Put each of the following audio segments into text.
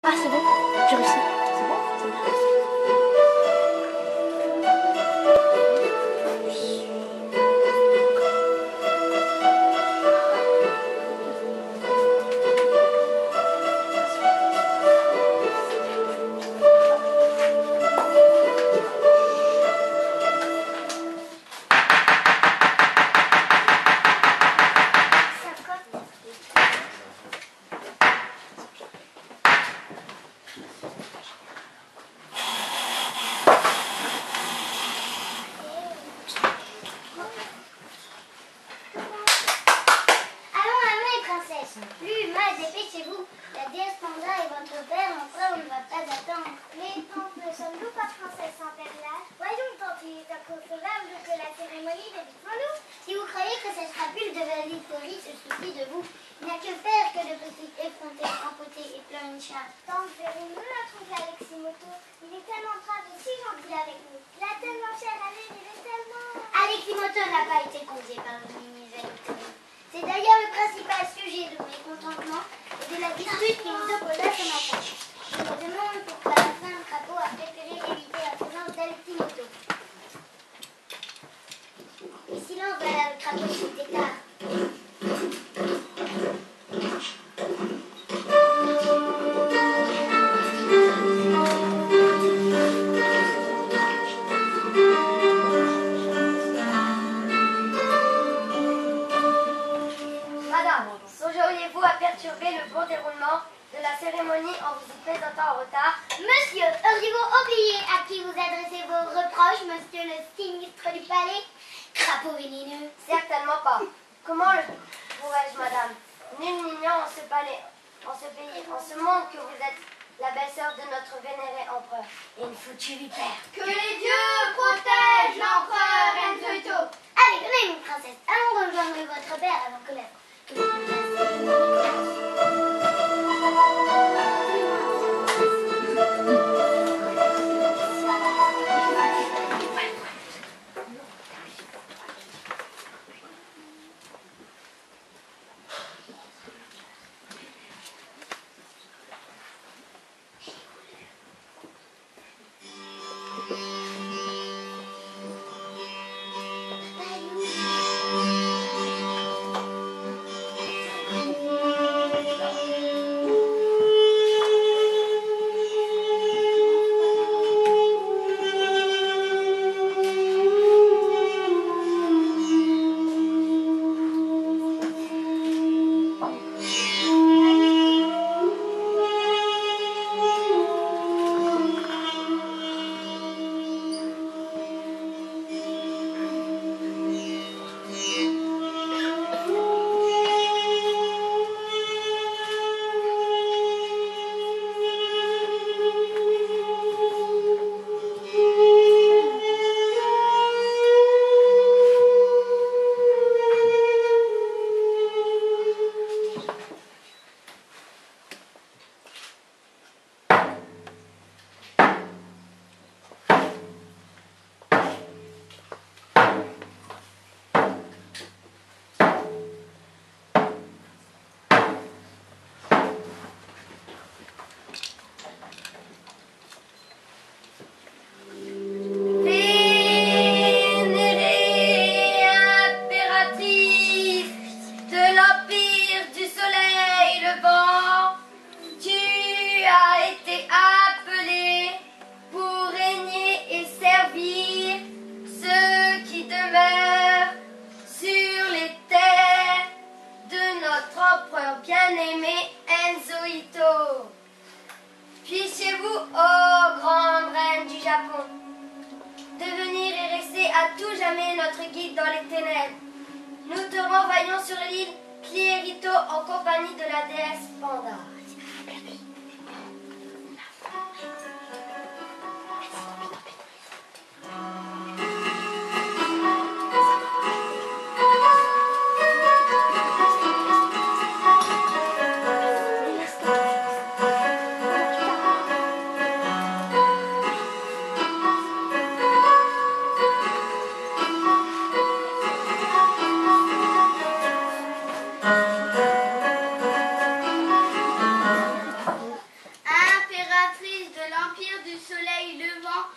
Ah, c'est bon, j'ai réussi. C'est bon, c'est bon. Plus mal, dépêchez-vous. La déesse Panda et votre père, enfin, on ne va pas attendre. Mais tante, ne sommes-nous pas princesses sans père là? Voyons, tante, il est inconcevable que la cérémonie débute sans nous. Si vous croyez que cette crapule de Valictorie se soucie de vous, il n'y a que faire que de petites effrontées, empottées et plein une charge. Tante, verrez-nous notre oncle Aleximoto. Il est tellement brave et si gentil avec nous. Il a tellement cher à lui, il est tellement... Aleximoto n'a pas été convié par le ministre Valictorie. C'est d'ailleurs le principal sujet de mon mécontentement et de la dispute qui nous opposa ce matin. Je me demande pourquoi la fin de crapaud a préféré éviter la présence d'Aleximoto. Et silence, voilà le crapaud qui déclare. Songeriez-vous à perturber le bon déroulement de la cérémonie en vous y présentant en retard? Monsieur, auriez-vous oublié à qui vous adressez vos reproches, monsieur le sinistre du palais? Crapaud vénéneux. Certainement pas. Comment le pourrais-je, madame? Nul n'ignore en ce palais, en ce pays, en ce monde que vous êtes la belle-sœur de notre vénéré empereur et une foutue vipère. Que les dieux protègent l'empereur Enzoito. Allez, venez, une princesse, allons rejoindre votre père avant que la... bien-aimé Enzoito. Puissiez-vous, ô grande reine du Japon, devenir et rester à tout jamais notre guide dans les ténèbres. Nous te renvoyons sur l'île Clierito en compagnie de la déesse Panda. du soleil levant,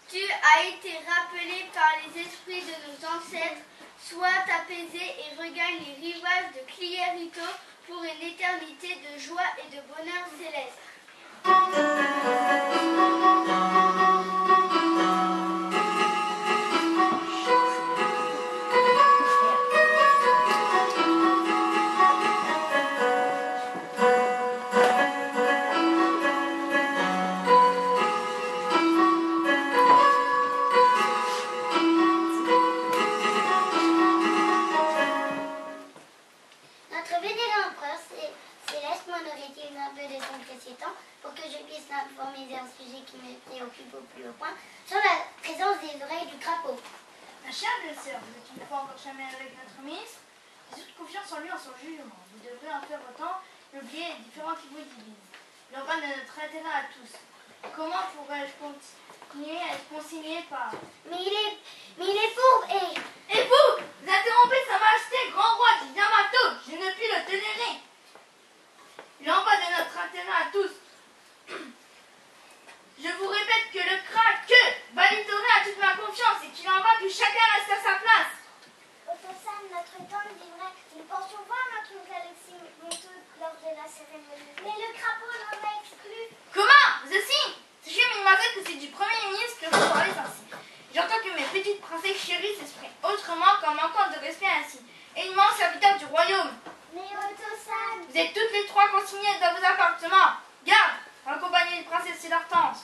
tu as été rappelé par les esprits de nos ancêtres. Sois apaisé et regagne les rivages de Clierito pour une éternité de joie et de bonheur céleste. Notre vénéré empereur Céleste m'honorait-il un peu de son précieux temps pour que je puisse l'informer d'un sujet qui me préoccupe au plus haut point sur la présence des oreilles du crapaud. Ma chère belle-sœur, vous êtes une fois encore jamais avec notre ministre. J'ai toute confiance en lui, en son jugement. Vous devrez en faire autant et oublier les différends qui vous divisent. Il en va de notre intérêt à tous. Comment pourrais-je continuer à être consigné par... Mais il est pauvre Et vous interrompez Sa Majesté, grand roi du Yamato, je ne puis le tolérer. Il en va de notre intérêt à tous. Je vous répète que le craqueux Valitore a toute ma confiance et qu'il en va que chacun reste à sa place. Otosan, notre tante dit vrai, nous pensions voir notre nouvel Alexis Montaud lors de la cérémonie. Mais le crapaud l'en a exclu. Comment? Ceci? Sachez, mademoiselle, que c'est du Premier ministre que vous parlez ainsi. J'entends que mes petites princesses chéries s'expriment autrement qu'en manquant de respect ainsi. Et immense serviteur du royaume. Mais Otosan, Vous êtes toutes les trois consignées dans vos appartements. Garde, accompagnez les princesses et leurs tantes.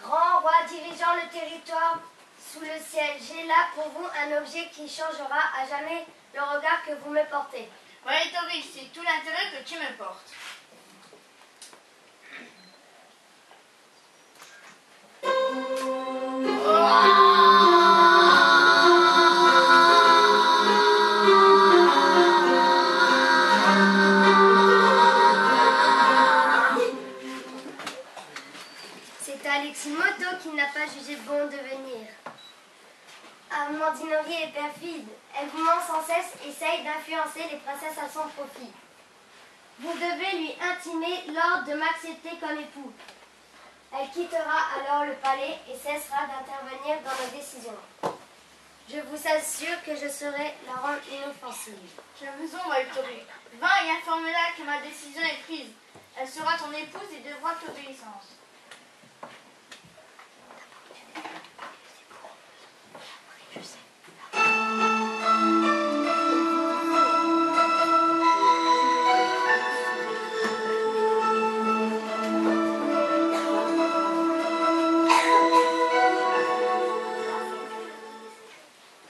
Grand roi dirigeant le territoire sous le ciel, j'ai là pour vous un objet qui changera à jamais le regard que vous me portez. Valitore, c'est tout l'intérêt que tu me portes. C'est Alexis Moto qui n'a pas jugé bon de venir. Amandinori est perfide. Elle vous ment sans cesse, essaye d'influencer les princesses à son profit. Vous devez lui intimer l'ordre de m'accepter comme époux. Elle quittera alors le palais et cessera d'intervenir dans nos décisions. Je vous assure que je serai la rendre inoffensive. Tu as raison, Valitore. Va et informe-la que ma décision est prise. Elle sera ton épouse et devra t'obéissance.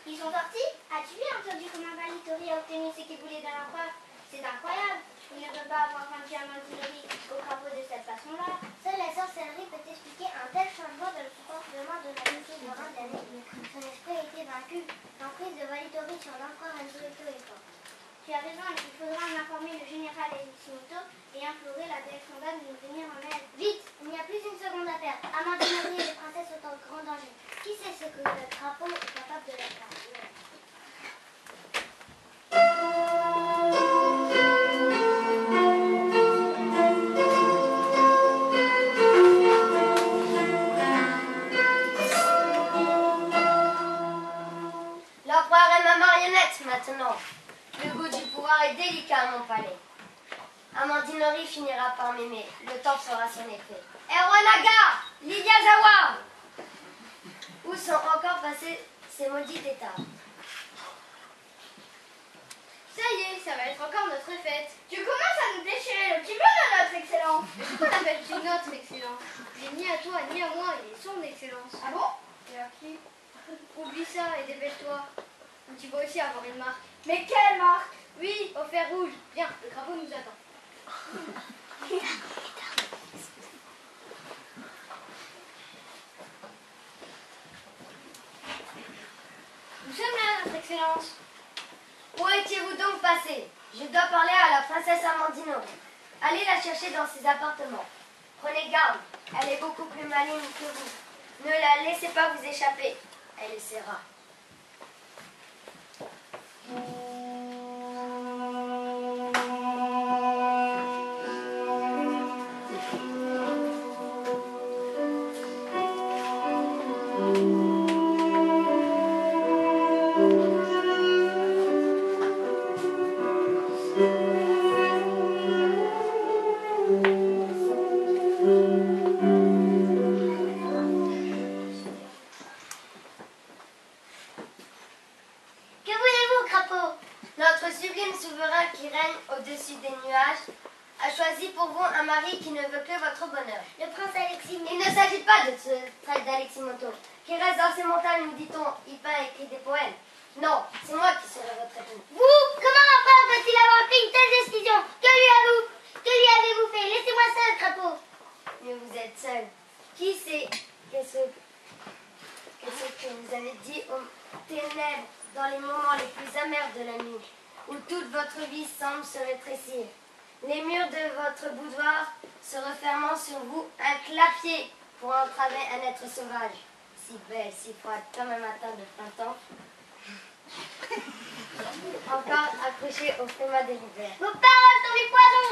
ils sont sortis? As-tu entendu comment Valitore a obtenu ce qu'il voulait de l'empereur? C'est incroyable. Il ne peut pas avoir vaincu Amandinori au crapaud de cette façon-là. Seule la sorcellerie peut expliquer un tel changement de comportement de la souverain d'Anne. Son esprit a été vaincu. L'emprise de Valitore sur l'empereur Enzoito est forte. Tu as raison, il faudra en informer le général Eliximoto et implorer la déesse Fonda de nous venir en aide. Vite, il n'y a plus une seconde à perdre. Amandinori et les princesses sont en grand danger. Qui sait ce que le crapaud est capable de leur faire? L'empereur est ma marionnette maintenant. Le goût du pouvoir est délicat à mon palais. Amandinori finira par m'aimer. Le temps fera son effet. Erwanaga, Lydiazawa, où sont encore passés ces maudits têtards? Ça y est, ça va être encore notre fête. Tu commences à nous déchirer le kimono, notre excellence. Mais pourquoi l'appelles-tu notre excellence? Il n'est ni à toi ni à moi, il est son excellence. Ah bon? Et à qui? Oublie ça et dépêche-toi. Tu vas aussi avoir une marque. Mais quelle marque? Oui, au fer rouge. Viens, le crapaud nous attend. Nous sommes là, notre excellence. Où étiez-vous donc passé? Je dois parler à la princesse Amandinori. Allez la chercher dans ses appartements. Prenez garde, elle est beaucoup plus maligne que vous. Ne la laissez pas vous échapper. Elle essaiera. Notre sublime souverain qui règne au-dessus des nuages a choisi pour vous un mari qui ne veut que votre bonheur. Le prince Aleximoto. Il ne s'agit pas de ce traite d'Aleximoto, qui reste dans ces montagnes, nous dit-on, il peint et écrit des poèmes. Non, c'est moi qui serai votre époux. Vous, comment un prince peut-il avoir pris une telle décision? Que lui avez-vous fait? Laissez-moi seul, crapaud. Mais vous êtes seul. Qui sait qu'est-ce que vous avez dit aux ténèbres dans les moments les plus amers de la nuit, où toute votre vie semble se rétrécir, les murs de votre boudoir se refermant sur vous, un clapier pour entraver un être sauvage, si belle, si froide, comme un matin de printemps, encore accroché au frimas de l'hiver. Vos paroles sont du poison.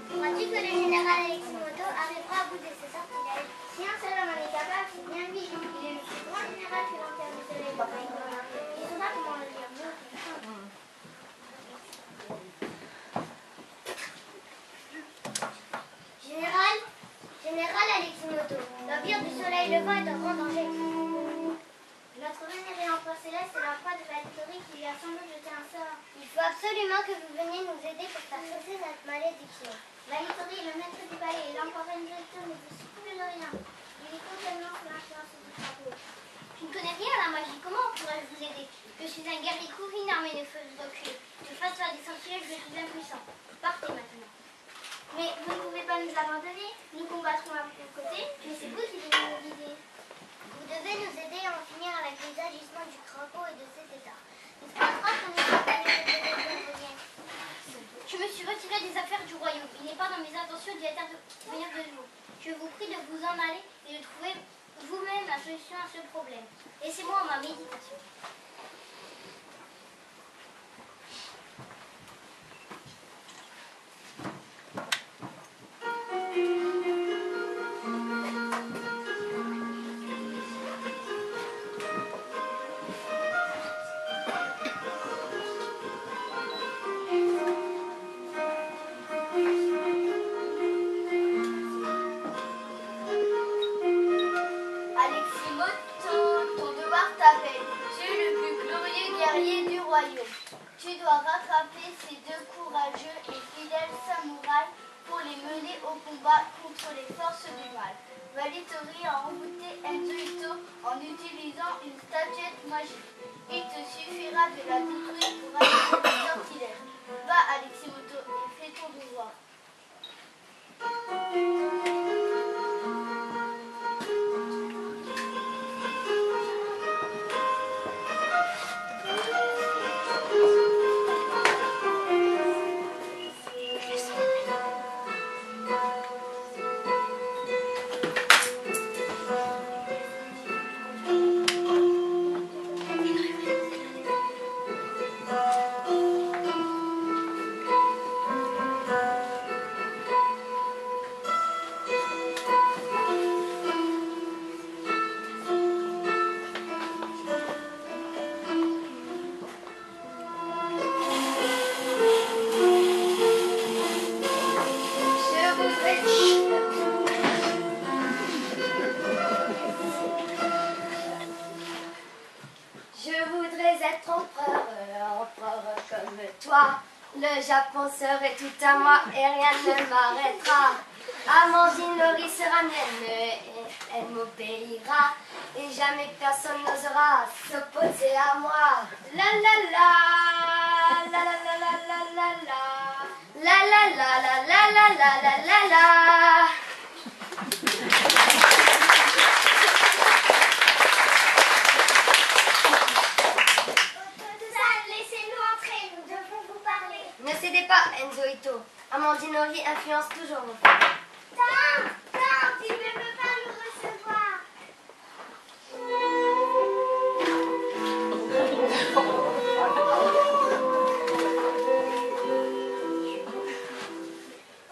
Crois-tu que le général Aleximoto arrivera à bout de ses sortilèges? Si un seul homme en est capable, c'est bien lui. Il est le plus grand général que l'Empire du Soleil ait connu. Il saura comment le dire. Général Aleximoto, l'Empire du Soleil levant est en grand danger. Notre vénéré empereur céleste est l'empereur de Valitorie qui lui a sans doute jeté un sort. Il faut absolument que vous veniez nous aider pour faire cesser cette malédiction. Valitorie est le maître du palais et l'empereur Enrico ne vous souffle de rien. Il est totalement sous l'influence du drapeau. Je ne connais rien à la magie. Comment pourrais-je vous aider? Je suis un guerrier court, une armée ne peut reculer. Je fasse faire des sortilèges, je suis impuissant. Partez maintenant. Mais vous ne pouvez pas nous abandonner. Nous combattrons à vos côtés, mais c'est vous qui devez nous guider. Vous devez nous aider à en finir avec les agissements du crapaud et de ses états. N'est-ce pas croire que nous sommes Je me suis retiré des affaires du royaume. Il n'est pas dans mes intentions d'y intervenir de nouveau. Je vous prie de vous en aller et de trouver vous-même la solution à ce problème. Laissez-moi ma méditation. Tu dois rattraper ces deux courageux et fidèles samouraïs pour les mener au combat contre les forces du mal. Valitorie a envoûté Enzo en utilisant une statuette magique. Il te suffira de la détruire pour attirer les sortilèges. Va, Aleximoto, et fais ton devoir. Toi, le Japon serait tout à moi et rien ne m'arrêtera. Amandine Laurie sera mienne, elle m'obéira, et jamais personne n'osera s'opposer à moi. La la la, la la la la la la la, la la la la la la la la la la. Laissez-nous entrer, nous devons vous parler. Ne cédez pas, Enzo Ito. Amandine Laurie influence toujours vos femmes. Tante, il ne veut pas nous recevoir.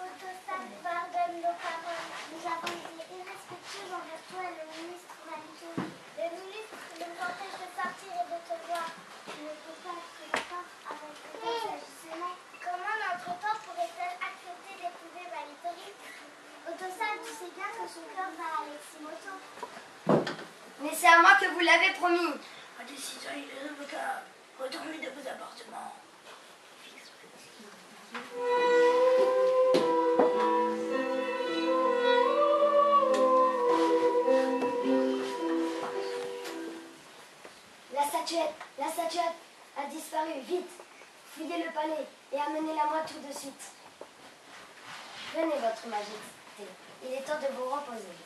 Autosave, pardonne nos paroles. Nous avons été irrespectueux envers toi et le ministre Valito. Le ministre nous empêche de sortir et de te voir. Tu ne peux pas être d'accord avec cet agissement. Comment notre tante pourrait-elle accepter d'épouser Valitori? Autosave, tu sais bien que son cœur va à Aleximoto. Mais c'est à moi que vous l'avez promis. Ma décision est irrévocable. Retournez de vos appartements. La statuette a disparu. Vite, fouillez le palais et amenez-la moi tout de suite. Venez, votre majesté. Il est temps de vous reposer.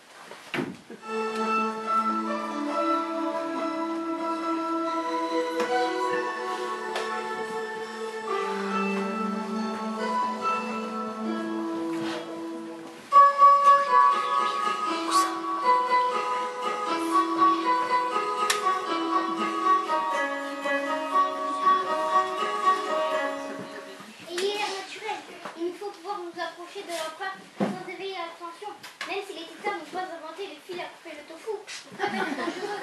De l'empereur sans éveiller l'attention, même si les titans n'ont pas inventé les fils à couper le tofu. Rappelle dangereux.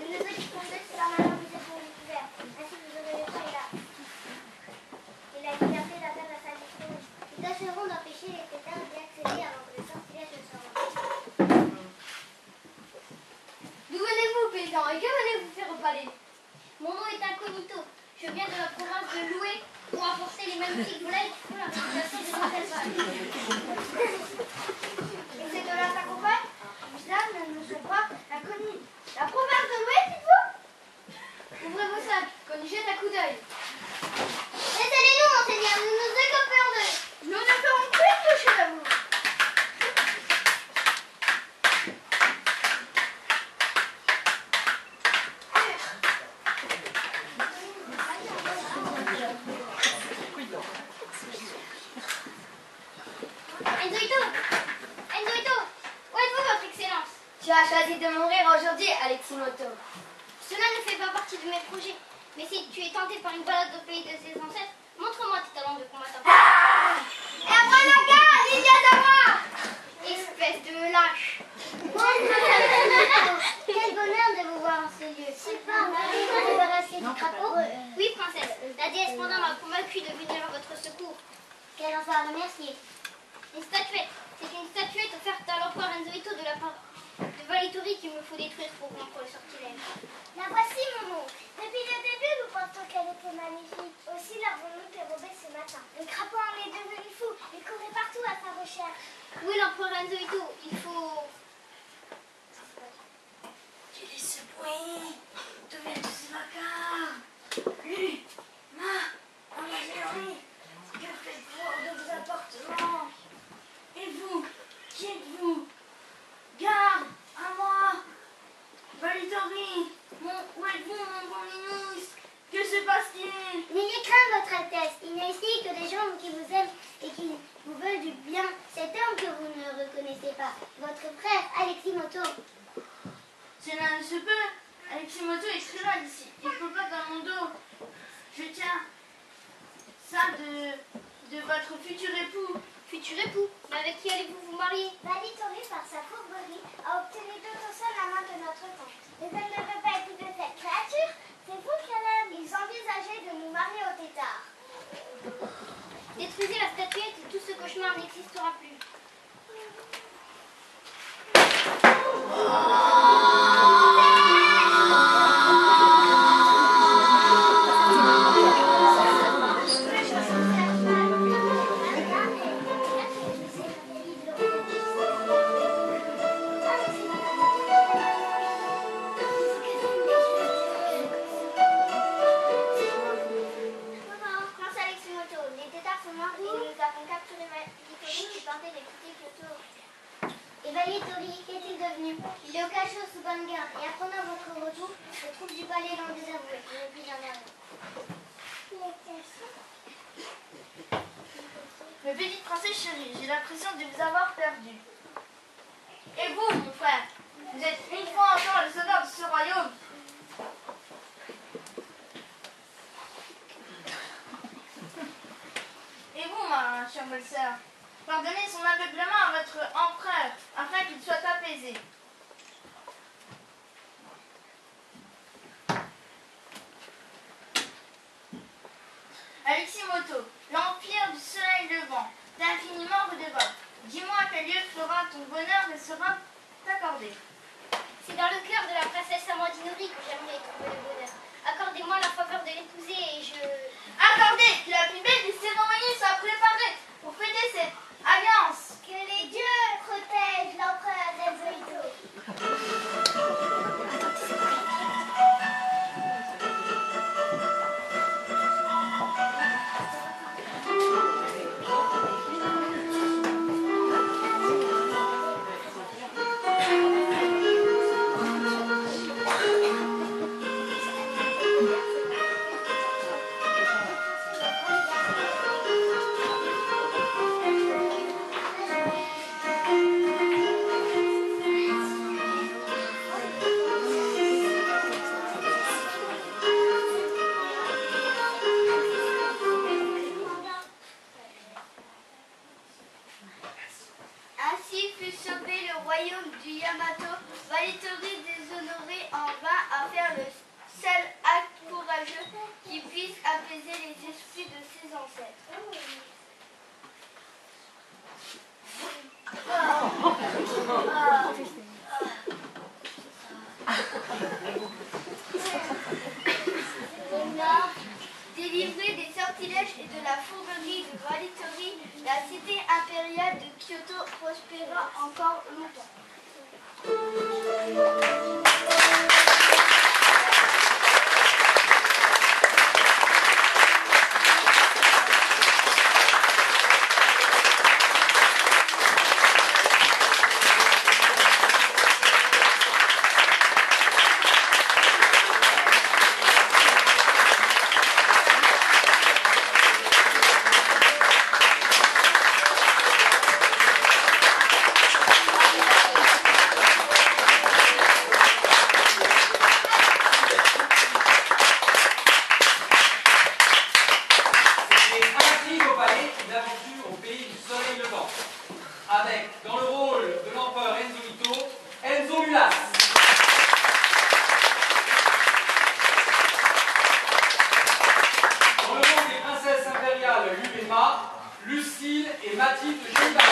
Le neveu du comte sera malin vous êtes pour découvert. Ainsi vous aurez le temps et la liberté d'atteindre la salle du trône. Nous tâcherons d'empêcher les tétards d'y accéder avant que le sortilège ne soit rentré. D'où venez-vous, paysan, et que venez-vous faire au palais? Mon nom est Incognito. Je viens de la province de Loué pour apporter les magnifiques volailles qui font la réputation de nos élevage. Et ces deux-là t'accompagnent? Bizarre, mais elles ne sont pas inconnues. La province de l'Ouest, dites-vous? Ouvrez vos sacs, qu'on y jette un coup d'œil. Laissez-les-nous, monseigneur, nous nous occupons d'eux. Nous ne ferons plus toucher à vous. Enzo Ito, où êtes-vous, votre excellence? Tu as choisi de mourir aujourd'hui, Aleximoto. Cela ne fait pas partie de mes projets. Mais si tu es tenté par une balade au pays de ses ancêtres, montre-moi tes talents de combattant. Et après la garde, il vient à moi. Espèce de lâche. Quel bonheur de vous voir en ce lieu. Super, vous avez débarrassé du crapaud? Oui, princesse. La déesse Panda m'a convaincue de venir à votre secours. Qu'elle en soit remerciée. Une statuette. C'est une statuette offerte à l'empereur Enzo Ito de la part de Valitori qu'il me faut détruire pour rompre le sortilège. La voici, Momo. Depuis le début, nous pensons qu'elle était magnifique. Aussi l'avons-nous dérobée ce matin. Le crapaud en est devenu fou. Il courait partout à sa recherche. Oui, l'empereur Enzo Ito, il faut... Quel est ce bruit? D'où viennent tous ces vacards? Lui, Amandine, que faites-vous hors de vos appartements? Et vous, qui êtes-vous? Garde, à moi! Valitori, où êtes-vous, mon bon ministre? Que se passe-t-il? N'ayez crainte, votre Altesse. Il n'y a ici que des gens qui vous aiment et qui vous veulent du bien. Cet homme que vous ne reconnaissez pas, votre frère Aleximoto. Cela ne se peut. Aleximoto est très mal ici. Il faut pas dans mon dos. Je tiens ça de votre futur époux. Futur époux, mais avec qui allez-vous vous marier? Valitori, par sa fourberie, a obtenu d'Autoson la main de notre tante. Mais elle ne veut pas épouser cette créature. C'est vous qu'elle aime. Ils envisageaient de nous marier au tétard. Détruisez la statuette et tout ce cauchemar n'existera plus. Valitori, qu'est-il devenu? Il est au cachot sous bonne garde, et apprenant votre retour, les troupes du palais l'ont désavoué. Il n'est plus jamais rien. Mes petites princesses chéries, j'ai l'impression de vous avoir perdu. Et vous, mon frère, vous êtes une fois encore le sauveur de ce royaume. Et vous, ma chère belle-sœur, pardonnez son aveuglement à votre empereur, afin qu'il soit apaisé. Aleximoto, l'empire du soleil levant, t'es infiniment redevable. Dis-moi à quel lieu fera ton bonheur ne sera accordé. C'est dans le cœur de la princesse Amandinori que j'aimerais trouver le bonheur. Accordez-moi la faveur de l'épouser et je... Accordez que la plus belle des cérémonies soit préparée pour fêter cette alliance. Que les dieux protègent l'empereur d'Enzoïto. Ainsi fut sauvé le royaume du Yamato. Valitori déshonoré en vain à faire le seul acte courageux qui puisse apaiser les esprits de ses ancêtres. Délivré des sortilèges et de la fourberie de Valitori, la cité impériale de Kyoto prospéra encore longtemps. Avec, dans le rôle de l'empereur Enzoïto, Enzo Mulas. Dans le rôle des princesses impériales Lubema, Lucille et Mathilde Gilbert.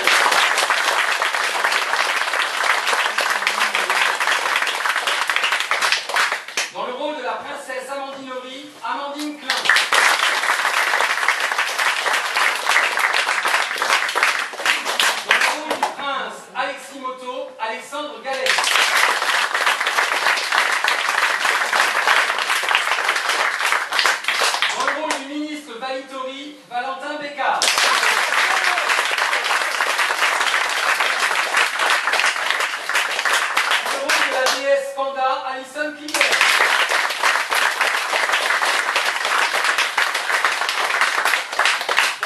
Dans le rôle de la princesse Amandinori, Amandine Klein. Aleximoto, Alexandre Gallet. Dans le rôle du ministre Valitori, Valentin Bécard. Dans le rôle de la déesse Panda, Alison Cliquet.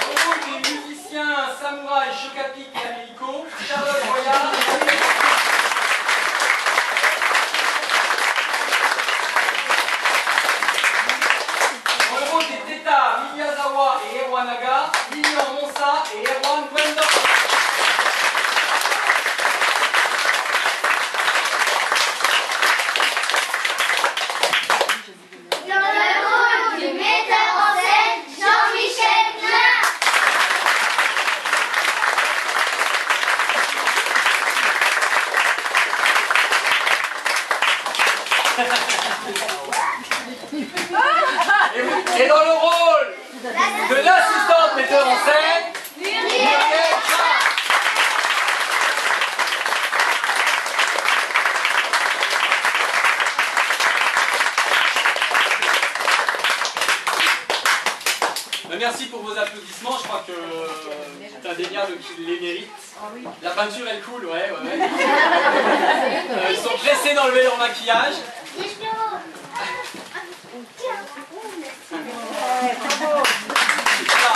Dans le rôle des musiciens samouraï Chocapic et Amélico, Charlotte Royal. Dans le rôle des Teta, Miyazawa et Erwan Naga, Lilian Monsa et Erwan Gwendor. Dans le rôle du metteur en scène, Jean-Michel Klein. Et dans le rôle de l'assistante metteur en scène, Muriel Charles. Merci pour vos applaudissements, je crois que c'est indéniable qu'ils les méritent. La peinture elle coule, ouais. Ils sont pressés d'enlever leur maquillage. Voilà.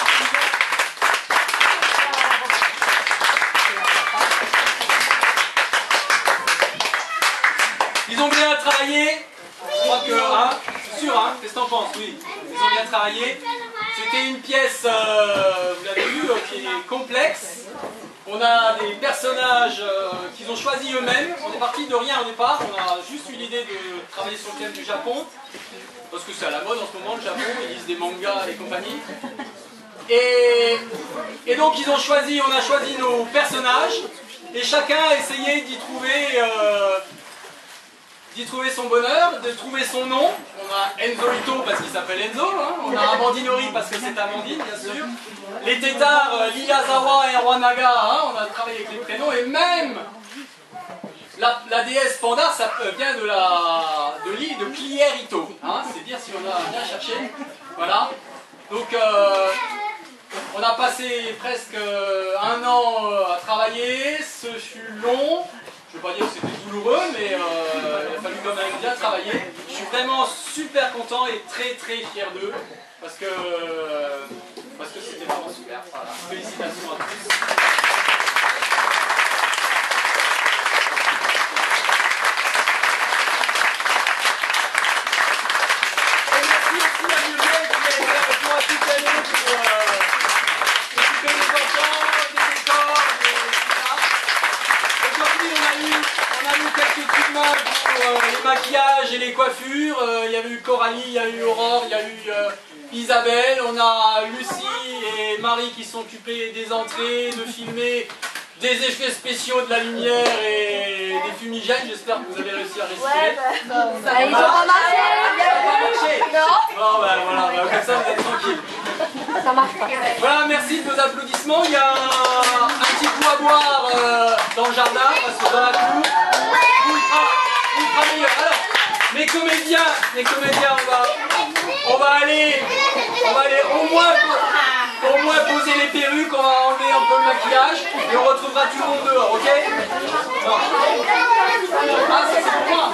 Ils ont bien travaillé. Je crois que, hein, je suis sûr, hein, qu'est-ce que t'en penses? Oui, ils ont bien travaillé. C'était une pièce, vous l'avez vu, qui est complexe. On a des personnages qu'ils ont choisis eux-mêmes. On est parti de rien au départ. On a juste eu l'idée de travailler sur le thème du Japon. Parce que c'est à la mode en ce moment, le Japon. Ils lisent des mangas et compagnie. Et donc on a choisi nos personnages. Et chacun a essayé d'y trouver son bonheur, de trouver son nom. On a Enzo Ito parce qu'il s'appelle Enzo, hein. On a Amandinori parce que c'est Amandine, bien sûr. Les tétards, Liyazawa et Erwanaga, hein. On a travaillé avec les prénoms. Et même la déesse Panda, ça vient de l'île de Clier Ito, hein. C'est dire si on a bien cherché. Voilà. Donc on a passé presque 1 an à travailler. Ce fut long. Je ne veux pas dire que c'était douloureux, mais il a fallu quand même bien travailler. Je suis vraiment super content et très très fier d'eux, parce que c'était vraiment super. Voilà. Félicitations à tous. Et merci aussi à Muriel qui a été avec moi toute l'année pour s'occuper des enfants, des décors, tout ça. Aujourd'hui, on a eu quelques coups de main pour les maquillages et les coiffures. Il y a eu Coralie, il y a eu Aurore, il y a eu Isabelle. On a Lucie et Marie qui sont occupées des entrées, de filmer des effets spéciaux, de la lumière et des fumigènes. J'espère que vous avez réussi à respirer. Ils ont remarqué. Bon, ben voilà, comme ça vous êtes tranquille. Ça marche pas. Voilà, merci de vos applaudissements. Il y a un petit coup à boire dans le jardin, parce que dans la cour, ultra meilleur. Alors, mes comédiens, on va aller au moins poser les perruques, on va enlever un peu le maquillage, et on retrouvera tout le monde dehors, ok? Ah, ça c'est pour moi.